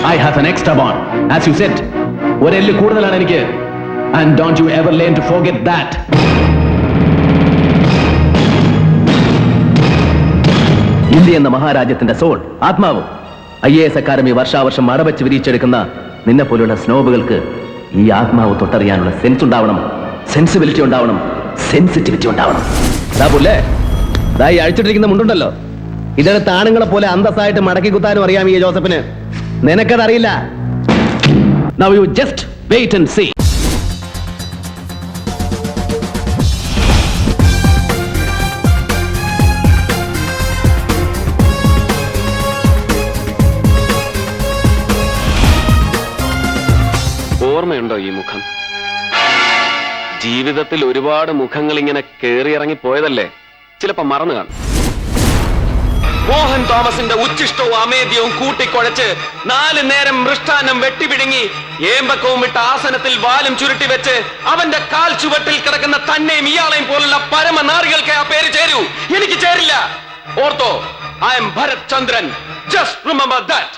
I have an extra bond. As you said, ഒരെല്ല് കൂടുതലാണ് എനിക്ക്. And don't you ever learn to forget that. India എന്ന മഹാരാജ്യത്തിന്റെ soul, ആത്മാവ്. IAS academy വർഷാവർഷം മടവച്ച് വിരിച്ചെടുക്കുന്ന നിന്നെ പോലുള്ള സ്നോബുകൾക്ക് ഈ ആത്മാവ് തൊട്ടറിയാനുള്ള സെൻസ് ഉണ്ടാവണം, സെൻസിബിലിറ്റി ഉണ്ടാവണം, സെൻസിറ്റിവിറ്റി ഉണ്ടാവണം. അഴിച്ചിട്ടിരിക്കുന്ന മുണ്ടുണ്ടല്ലോ, ഇതിനകത്ത് ആണുങ്ങളെ പോലെ അന്തസ്സായിട്ട് മടക്കി കുത്താനും അറിയാം ഈ ജോസഫിന്. നിനക്കതറിയില്ല. Now you just wait and see. ഓർമ്മയുണ്ടോ ഈ മുഖം? ജീവിതത്തിൽ ഒരുപാട് മുഖങ്ങൾ ഇങ്ങനെ കേറി ഇറങ്ങി പോയതല്ലേ, ചിലപ്പോ മറന്നു കാണും. മോഹൻ തോമസിന്റെ ഉച്ചിഷ്ടവും അമേദ്യവും കൂട്ടിക്കുഴച്ച് 4 നേരം മൃഷ്ടാന്നം വെട്ടിപിടുങ്ങി ഏമ്പക്കവും വിട്ട ആസനത്തിൽ വാലും ചുരുട്ടി വെച്ച് അവന്റെ കാൽ ചുവട്ടിൽ കിടക്കുന്ന തന്നെയും ഇയാളെയും പോലുള്ള പരമനാറികൾക്ക് ആ പേര് ചേരൂ. എനിക്ക് ചേരില്ല. ഓർത്തോ, I am Bharat Chandran. Just remember that.